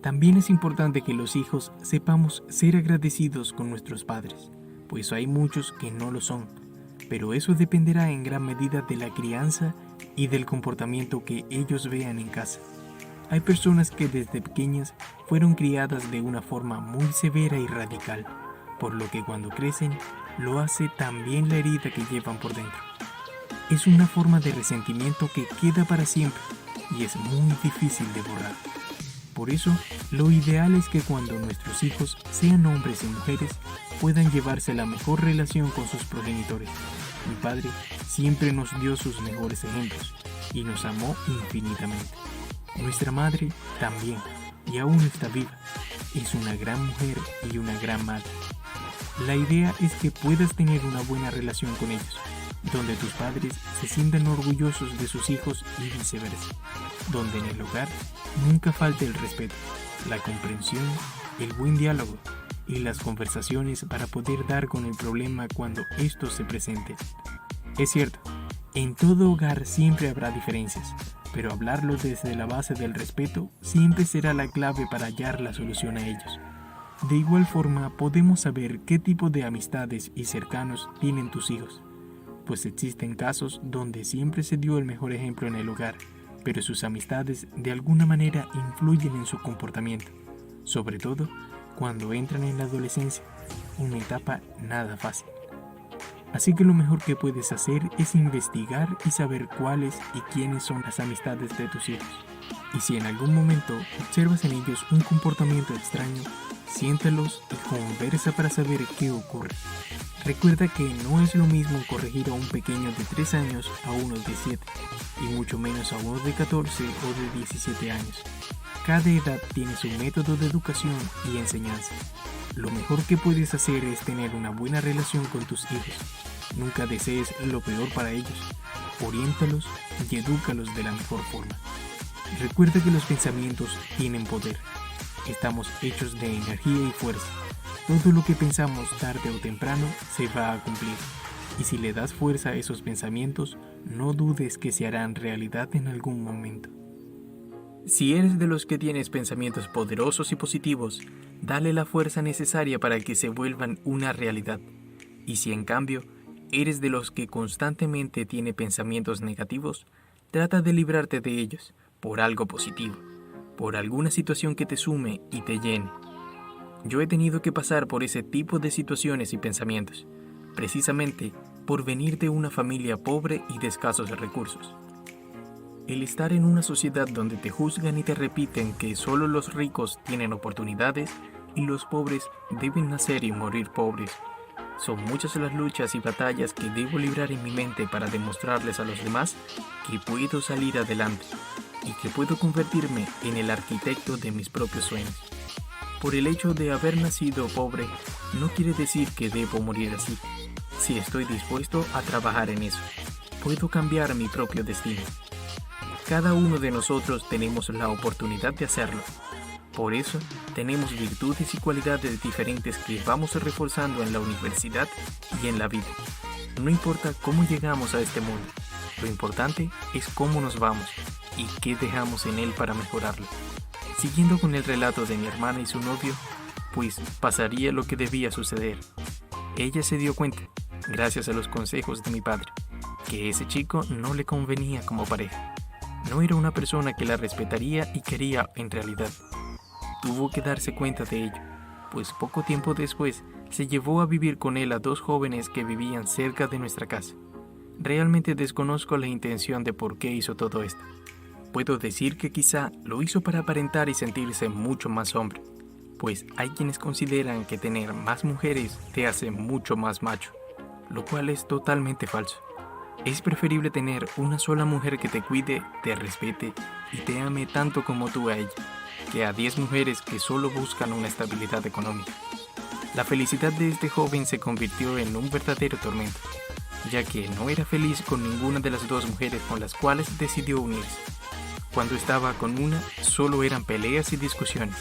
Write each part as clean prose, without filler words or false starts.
También es importante que los hijos sepamos ser agradecidos con nuestros padres, pues hay muchos que no lo son, pero eso dependerá en gran medida de la crianza y del comportamiento que ellos vean en casa. Hay personas que desde pequeñas fueron criadas de una forma muy severa y radical, por lo que cuando crecen lo hace también la herida que llevan por dentro. Es una forma de resentimiento que queda para siempre y es muy difícil de borrar. Por eso, lo ideal es que cuando nuestros hijos sean hombres y mujeres puedan llevarse la mejor relación con sus progenitores. Mi padre siempre nos dio sus mejores ejemplos y nos amó infinitamente. Nuestra madre también, y aún está viva. Es una gran mujer y una gran madre. La idea es que puedas tener una buena relación con ellos, donde tus padres se sientan orgullosos de sus hijos y viceversa, donde en el hogar nunca falte el respeto, la comprensión, el buen diálogo y las conversaciones para poder dar con el problema cuando estos se presenten. Es cierto, en todo hogar siempre habrá diferencias, pero hablarlo desde la base del respeto siempre será la clave para hallar la solución a ellos. De igual forma, podemos saber qué tipo de amistades y cercanos tienen tus hijos, pues existen casos donde siempre se dio el mejor ejemplo en el hogar, pero sus amistades de alguna manera influyen en su comportamiento, sobre todo cuando entran en la adolescencia, una etapa nada fácil. Así que lo mejor que puedes hacer es investigar y saber cuáles y quiénes son las amistades de tus hijos. Y si en algún momento observas en ellos un comportamiento extraño, siéntalos y conversa para saber qué ocurre. Recuerda que no es lo mismo corregir a un pequeño de 3 años a uno de 7, y mucho menos a uno de 14 o de 17 años. Cada edad tiene su método de educación y enseñanza. Lo mejor que puedes hacer es tener una buena relación con tus hijos. Nunca desees lo peor para ellos. Oriéntalos y edúcalos de la mejor forma. Recuerda que los pensamientos tienen poder. Estamos hechos de energía y fuerza. Todo lo que pensamos tarde o temprano se va a cumplir. Y si le das fuerza a esos pensamientos, no dudes que se harán realidad en algún momento. Si eres de los que tienes pensamientos poderosos y positivos, dale la fuerza necesaria para que se vuelvan una realidad. Y si en cambio, eres de los que constantemente tiene pensamientos negativos, trata de librarte de ellos por algo positivo, por alguna situación que te sume y te llene. Yo he tenido que pasar por ese tipo de situaciones y pensamientos, precisamente por venir de una familia pobre y de escasos recursos. El estar en una sociedad donde te juzgan y te repiten que solo los ricos tienen oportunidades y los pobres deben nacer y morir pobres. Son muchas las luchas y batallas que debo librar en mi mente para demostrarles a los demás que puedo salir adelante y que puedo convertirme en el arquitecto de mis propios sueños. Por el hecho de haber nacido pobre, no quiere decir que debo morir así. Si estoy dispuesto a trabajar en eso, puedo cambiar mi propio destino. Cada uno de nosotros tenemos la oportunidad de hacerlo. Por eso, tenemos virtudes y cualidades diferentes que vamos reforzando en la universidad y en la vida. No importa cómo llegamos a este mundo, lo importante es cómo nos vamos y qué dejamos en él para mejorarlo. Siguiendo con el relato de mi hermana y su novio, pues pasaría lo que debía suceder. Ella se dio cuenta, gracias a los consejos de mi padre, que ese chico no le convenía como pareja. No era una persona que la respetaría y quería en realidad. Tuvo que darse cuenta de ello, pues poco tiempo después se llevó a vivir con él a 2 jóvenes que vivían cerca de nuestra casa. Realmente desconozco la intención de por qué hizo todo esto. Puedo decir que quizá lo hizo para aparentar y sentirse mucho más hombre, pues hay quienes consideran que tener más mujeres te hace mucho más macho, lo cual es totalmente falso. Es preferible tener una sola mujer que te cuide, te respete y te ame tanto como tú a ella, que a 10 mujeres que solo buscan una estabilidad económica. La felicidad de este joven se convirtió en un verdadero tormento, ya que no era feliz con ninguna de las 2 mujeres con las cuales decidió unirse. Cuando estaba con una, solo eran peleas y discusiones,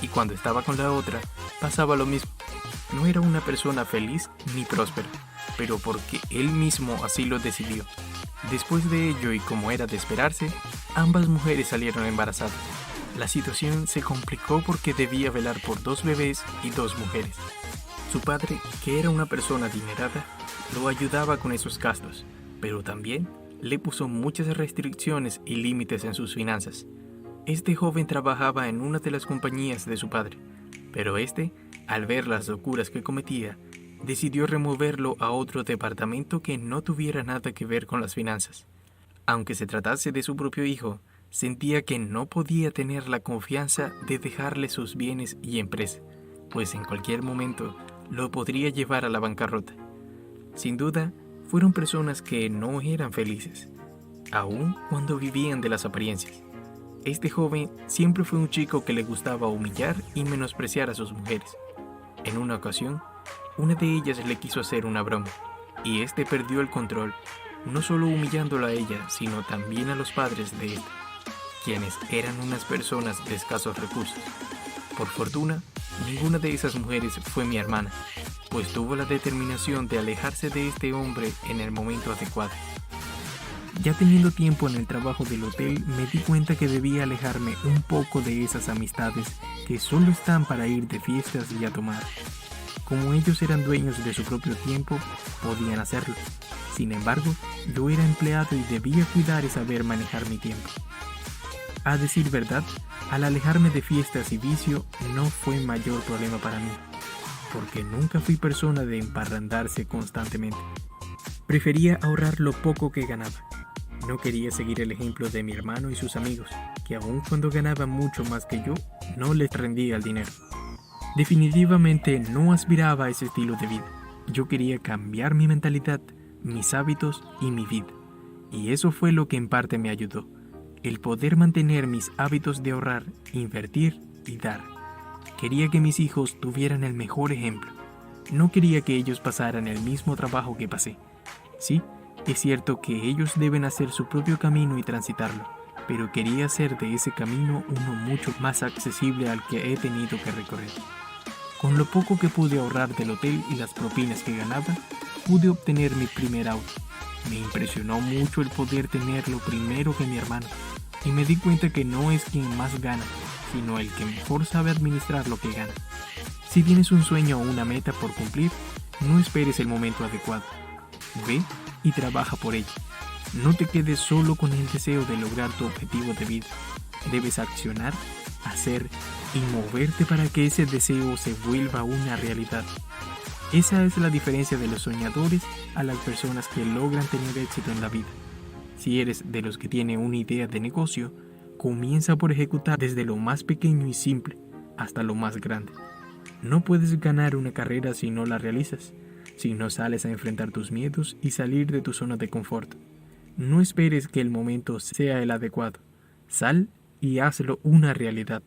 y cuando estaba con la otra, pasaba lo mismo. No era una persona feliz ni próspera, pero porque él mismo así lo decidió. Después de ello, y como era de esperarse, ambas mujeres salieron embarazadas. La situación se complicó porque debía velar por 2 bebés y 2 mujeres. Su padre, que era una persona adinerada, lo ayudaba con esos gastos, pero también le puso muchas restricciones y límites en sus finanzas. Este joven trabajaba en una de las compañías de su padre, pero al ver las locuras que cometía, decidió removerlo a otro departamento que no tuviera nada que ver con las finanzas. Aunque se tratase de su propio hijo, sentía que no podía tener la confianza de dejarle sus bienes y empresa, pues en cualquier momento lo podría llevar a la bancarrota. Sin duda, fueron personas que no eran felices, aun cuando vivían de las apariencias. Este joven siempre fue un chico que le gustaba humillar y menospreciar a sus mujeres. En una ocasión, una de ellas le quiso hacer una broma, y perdió el control, no solo humillándola a ella, sino también a los padres de esta, quienes eran unas personas de escasos recursos. Por fortuna, ninguna de esas mujeres fue mi hermana, pues tuvo la determinación de alejarse de este hombre en el momento adecuado. Ya teniendo tiempo en el trabajo del hotel, me di cuenta que debía alejarme un poco de esas amistades que solo están para ir de fiestas y a tomar. Como ellos eran dueños de su propio tiempo, podían hacerlo. Sin embargo, yo era empleado y debía cuidar y saber manejar mi tiempo. A decir verdad, al alejarme de fiestas y vicio no fue mayor problema para mí, porque nunca fui persona de emparrandarse constantemente. Prefería ahorrar lo poco que ganaba. No quería seguir el ejemplo de mi hermano y sus amigos, que aun cuando ganaban mucho más que yo, no les rendía el dinero. Definitivamente no aspiraba a ese estilo de vida. Yo quería cambiar mi mentalidad, mis hábitos y mi vida. Y eso fue lo que en parte me ayudó. El poder mantener mis hábitos de ahorrar, invertir y dar. Quería que mis hijos tuvieran el mejor ejemplo. No quería que ellos pasaran el mismo trabajo que pasé. Sí, es cierto que ellos deben hacer su propio camino y transitarlo, pero quería hacer de ese camino uno mucho más accesible al que he tenido que recorrer. Con lo poco que pude ahorrar del hotel y las propinas que ganaba, pude obtener mi primer auto. Me impresionó mucho el poder tenerlo primero que mi hermano, y me di cuenta que no es quien más gana, sino el que mejor sabe administrar lo que gana. Si tienes un sueño o una meta por cumplir, no esperes el momento adecuado. Ve y trabaja por ello. No te quedes solo con el deseo de lograr tu objetivo de vida. Debes accionar, hacer y moverte para que ese deseo se vuelva una realidad. Esa es la diferencia de los soñadores a las personas que logran tener éxito en la vida. Si eres de los que tiene una idea de negocio, comienza por ejecutar desde lo más pequeño y simple hasta lo más grande. No puedes ganar una carrera si no la realizas, si no sales a enfrentar tus miedos y salir de tu zona de confort. No esperes que el momento sea el adecuado. Sal y hazlo una realidad.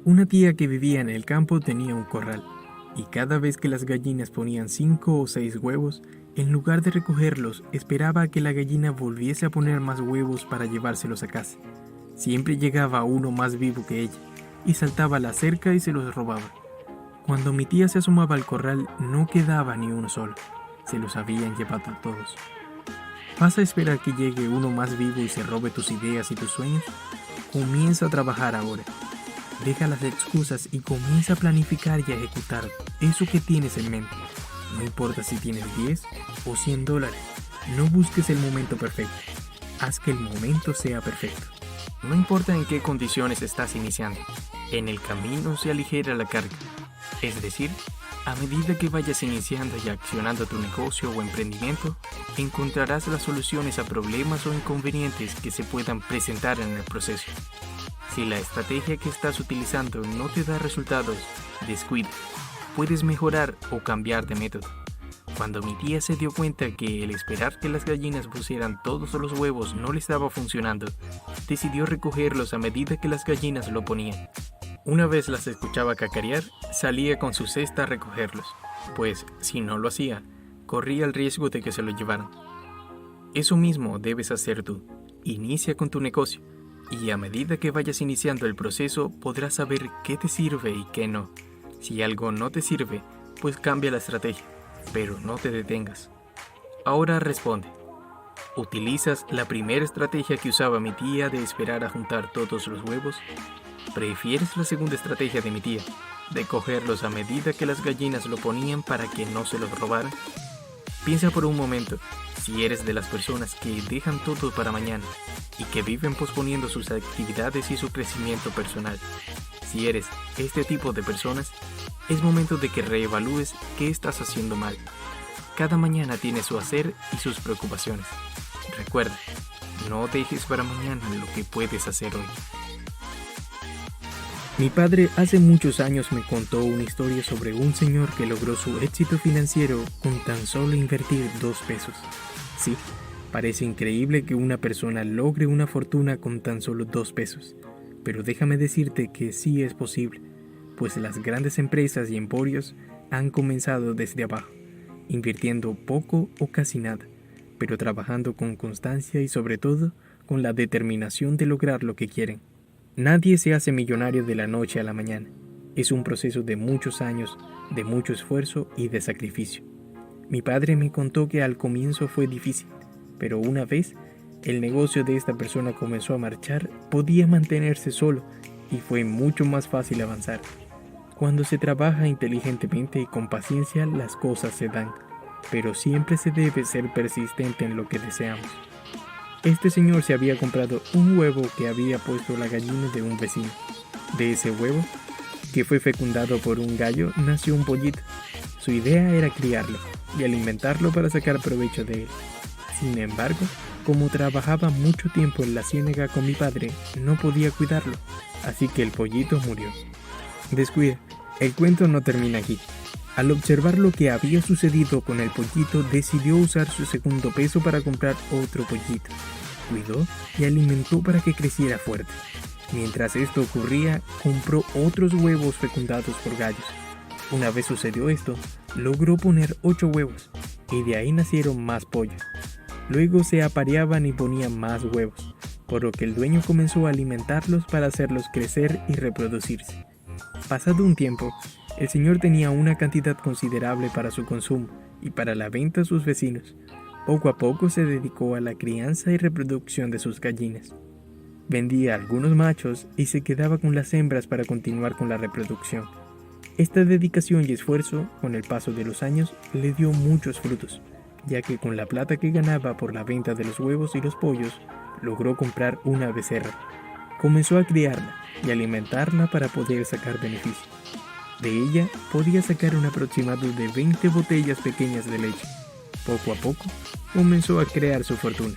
Una tía que vivía en el campo tenía un corral, y cada vez que las gallinas ponían 5 o 6 huevos, en lugar de recogerlos, esperaba a que la gallina volviese a poner más huevos para llevárselos a casa. Siempre llegaba uno más vivo que ella, y saltaba a la cerca y se los robaba. Cuando mi tía se asomaba al corral, no quedaba ni uno solo. Se los habían llevado a todos. ¿Vas a esperar que llegue uno más vivo y se robe tus ideas y tus sueños? Comienza a trabajar ahora. Deja las excusas y comienza a planificar y a ejecutar eso que tienes en mente. No importa si tienes 10 o $100. No busques el momento perfecto. Haz que el momento sea perfecto. No importa en qué condiciones estás iniciando. En el camino se aligera la carga. Es decir, a medida que vayas iniciando y accionando tu negocio o emprendimiento, encontrarás las soluciones a problemas o inconvenientes que se puedan presentar en el proceso. Si la estrategia que estás utilizando no te da resultados, descuida. Puedes mejorar o cambiar de método. Cuando mi tía se dio cuenta que el esperar que las gallinas pusieran todos los huevos no le estaba funcionando, decidió recogerlos a medida que las gallinas lo ponían. Una vez las escuchaba cacarear, salía con su cesta a recogerlos, pues si no lo hacía, corría el riesgo de que se lo llevaran. Eso mismo debes hacer tú. Inicia con tu negocio, y a medida que vayas iniciando el proceso podrás saber qué te sirve y qué no. Si algo no te sirve, pues cambia la estrategia, pero no te detengas. Ahora responde, ¿Utilizas la primera estrategia que usaba mi tía de esperar a juntar todos los huevos? ¿Prefieres la segunda estrategia de mi tía, de cogerlos a medida que las gallinas lo ponían para que no se los robaran? Piensa por un momento, si eres de las personas que dejan todo para mañana y que viven posponiendo sus actividades y su crecimiento personal. Si eres este tipo de personas, es momento de que reevalúes qué estás haciendo mal. Cada mañana tiene su hacer y sus preocupaciones. Recuerda, no dejes para mañana lo que puedes hacer hoy. Mi padre hace muchos años me contó una historia sobre un señor que logró su éxito financiero con tan solo invertir 2 pesos. Sí, parece increíble que una persona logre una fortuna con tan solo 2 pesos, pero déjame decirte que sí es posible, pues las grandes empresas y emporios han comenzado desde abajo, invirtiendo poco o casi nada, pero trabajando con constancia y sobre todo con la determinación de lograr lo que quieren. Nadie se hace millonario de la noche a la mañana. Es un proceso de muchos años, de mucho esfuerzo y de sacrificio. Mi padre me contó que al comienzo fue difícil, pero una vez el negocio de esta persona comenzó a marchar, podía mantenerse solo y fue mucho más fácil avanzar. Cuando se trabaja inteligentemente y con paciencia, las cosas se dan, pero siempre se debe ser persistente en lo que deseamos. Este señor se había comprado un huevo que había puesto la gallina de un vecino. De ese huevo, que fue fecundado por un gallo, nació un pollito. Su idea era criarlo y alimentarlo para sacar provecho de él. Sin embargo, como trabajaba mucho tiempo en la ciénaga con mi padre, no podía cuidarlo, así que el pollito murió. Descuida, el cuento no termina aquí. Al observar lo que había sucedido con el pollito, decidió usar su segundo peso para comprar otro pollito. Cuidó y alimentó para que creciera fuerte. Mientras esto ocurría, compró otros huevos fecundados por gallos. Una vez sucedió esto, logró poner 8 huevos, y de ahí nacieron más pollos. Luego se apareaban y ponían más huevos, por lo que el dueño comenzó a alimentarlos para hacerlos crecer y reproducirse. Pasado un tiempo, el señor tenía una cantidad considerable para su consumo y para la venta a sus vecinos. Poco a poco se dedicó a la crianza y reproducción de sus gallinas. Vendía algunos machos y se quedaba con las hembras para continuar con la reproducción. Esta dedicación y esfuerzo, con el paso de los años, le dio muchos frutos, ya que con la plata que ganaba por la venta de los huevos y los pollos, logró comprar una becerra. Comenzó a criarla y alimentarla para poder sacar beneficio. De ella podía sacar un aproximado de 20 botellas pequeñas de leche. Poco a poco comenzó a crear su fortuna.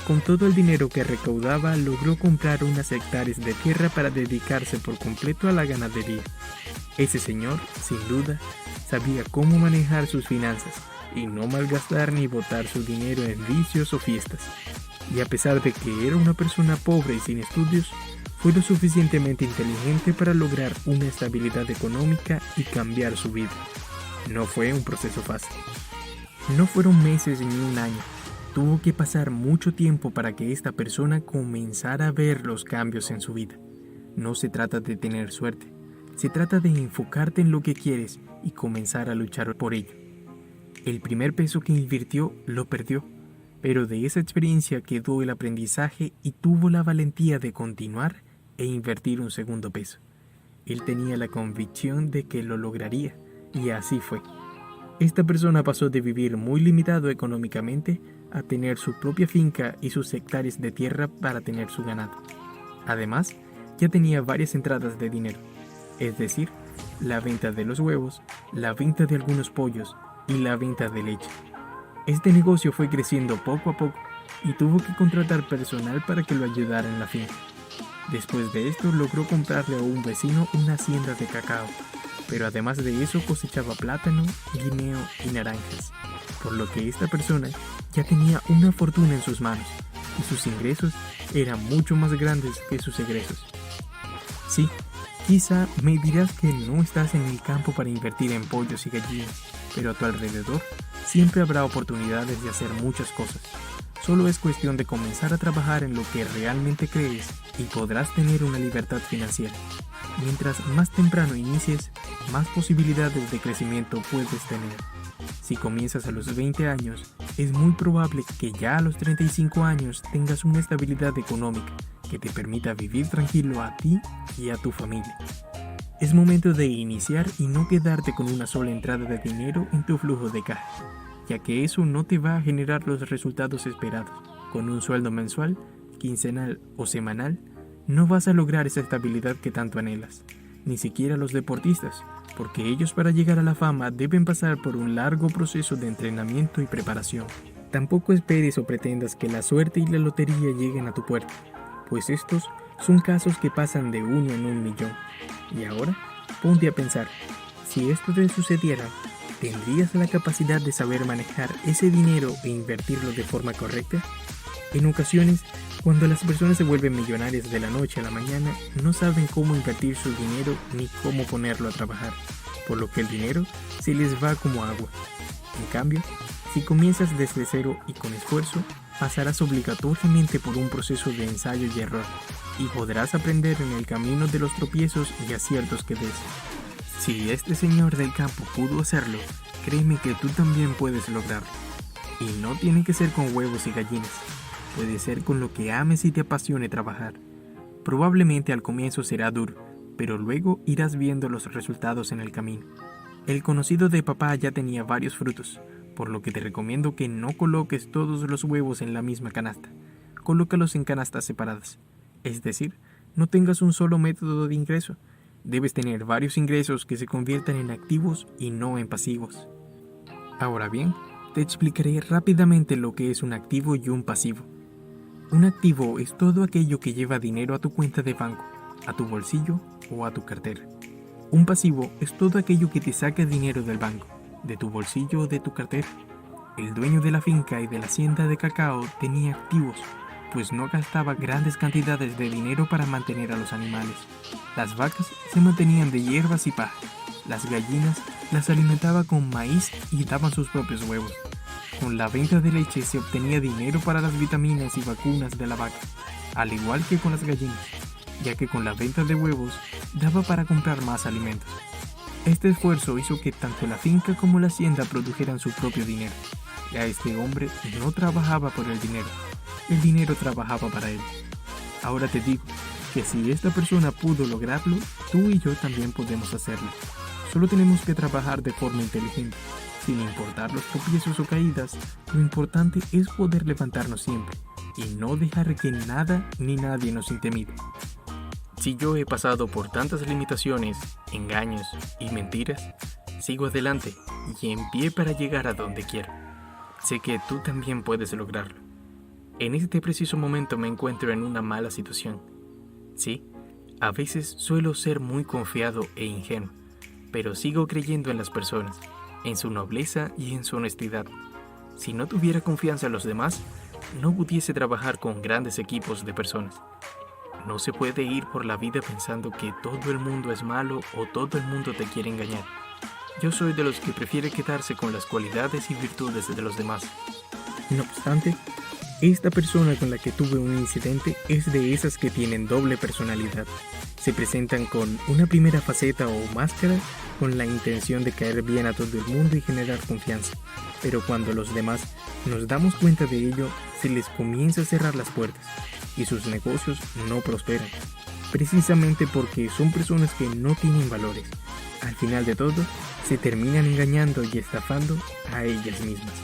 Con todo el dinero que recaudaba, logró comprar unas hectáreas de tierra para dedicarse por completo a la ganadería. Ese señor, sin duda, sabía cómo manejar sus finanzas y no malgastar ni botar su dinero en vicios o fiestas. Y a pesar de que era una persona pobre y sin estudios, fue lo suficientemente inteligente para lograr una estabilidad económica y cambiar su vida. No fue un proceso fácil. No fueron meses ni un año. Tuvo que pasar mucho tiempo para que esta persona comenzara a ver los cambios en su vida. No se trata de tener suerte. Se trata de enfocarte en lo que quieres y comenzar a luchar por ello. El primer peso que invirtió lo perdió, pero de esa experiencia quedó el aprendizaje y tuvo la valentía de continuar e invertir un segundo peso. Él tenía la convicción de que lo lograría, y así fue. Esta persona pasó de vivir muy limitado económicamente a tener su propia finca y sus hectáreas de tierra para tener su ganado. Además, ya tenía varias entradas de dinero, es decir, la venta de los huevos, la venta de algunos pollos y la venta de leche. Este negocio fue creciendo poco a poco y tuvo que contratar personal para que lo ayudara en la finca. Después de esto logró comprarle a un vecino una hacienda de cacao, pero además de eso cosechaba plátano, guineo y naranjas, por lo que esta persona ya tenía una fortuna en sus manos y sus ingresos eran mucho más grandes que sus egresos. Sí, quizá me dirás que no estás en el campo para invertir en pollos y gallinas, pero a tu alrededor siempre habrá oportunidades de hacer muchas cosas. Solo es cuestión de comenzar a trabajar en lo que realmente crees y podrás tener una libertad financiera. Mientras más temprano inicies, más posibilidades de crecimiento puedes tener. Si comienzas a los 20 años, es muy probable que ya a los 35 años tengas una estabilidad económica que te permita vivir tranquilo a ti y a tu familia. Es momento de iniciar y no quedarte con una sola entrada de dinero en tu flujo de caja, ya que eso no te va a generar los resultados esperados. Con un sueldo mensual, quincenal o semanal, no vas a lograr esa estabilidad que tanto anhelas, ni siquiera los deportistas, porque ellos para llegar a la fama deben pasar por un largo proceso de entrenamiento y preparación. Tampoco esperes o pretendas que la suerte y la lotería lleguen a tu puerta, pues estos son casos que pasan de 1 en 1.000.000. Y ahora, ponte a pensar, si esto te sucediera, ¿tendrías la capacidad de saber manejar ese dinero e invertirlo de forma correcta? En ocasiones, cuando las personas se vuelven millonarias de la noche a la mañana, no saben cómo invertir su dinero ni cómo ponerlo a trabajar, por lo que el dinero se les va como agua. En cambio, si comienzas desde cero y con esfuerzo, pasarás obligatoriamente por un proceso de ensayo y error, y podrás aprender en el camino de los tropiezos y aciertos que des. Si este señor del campo pudo hacerlo, créeme que tú también puedes lograrlo. Y no tiene que ser con huevos y gallinas. Puede ser con lo que ames y te apasione trabajar. Probablemente al comienzo será duro, pero luego irás viendo los resultados en el camino. El conocido de papá ya tenía varios frutos, por lo que te recomiendo que no coloques todos los huevos en la misma canasta. Colócalos en canastas separadas. Es decir, no tengas un solo método de ingreso. Debes tener varios ingresos que se conviertan en activos y no en pasivos. Ahora bien, te explicaré rápidamente lo que es un activo y un pasivo. Un activo es todo aquello que lleva dinero a tu cuenta de banco, a tu bolsillo o a tu cartera. Un pasivo es todo aquello que te saca dinero del banco, de tu bolsillo o de tu cartera. El dueño de la finca y de la hacienda de cacao tenía activos, pues no gastaba grandes cantidades de dinero para mantener a los animales. Las vacas se mantenían de hierbas y paja. Las gallinas las alimentaba con maíz y daban sus propios huevos. Con la venta de leche se obtenía dinero para las vitaminas y vacunas de la vaca, al igual que con las gallinas, ya que con la venta de huevos daba para comprar más alimentos. Este esfuerzo hizo que tanto la finca como la hacienda produjeran su propio dinero. Ya este hombre no trabajaba por el dinero trabajaba para él. Ahora te digo que si esta persona pudo lograrlo, tú y yo también podemos hacerlo. Solo tenemos que trabajar de forma inteligente. Sin importar los tropiezos o caídas, lo importante es poder levantarnos siempre y no dejar que nada ni nadie nos intimide. Si yo he pasado por tantas limitaciones, engaños y mentiras, sigo adelante y en pie para llegar a donde quiero. Sé que tú también puedes lograrlo. En este preciso momento me encuentro en una mala situación. Sí, a veces suelo ser muy confiado e ingenuo, pero sigo creyendo en las personas, en su nobleza y en su honestidad. Si no tuviera confianza en los demás, no pudiese trabajar con grandes equipos de personas. No se puede ir por la vida pensando que todo el mundo es malo o todo el mundo te quiere engañar. Yo soy de los que prefiere quedarse con las cualidades y virtudes de los demás. No obstante, esta persona con la que tuve un incidente es de esas que tienen doble personalidad. Se presentan con una primera faceta o máscara con la intención de caer bien a todo el mundo y generar confianza. Pero cuando los demás nos damos cuenta de ello, se les comienza a cerrar las puertas y sus negocios no prosperan. Precisamente porque son personas que no tienen valores. Al final de todo, se terminan engañando y estafando a ellas mismas.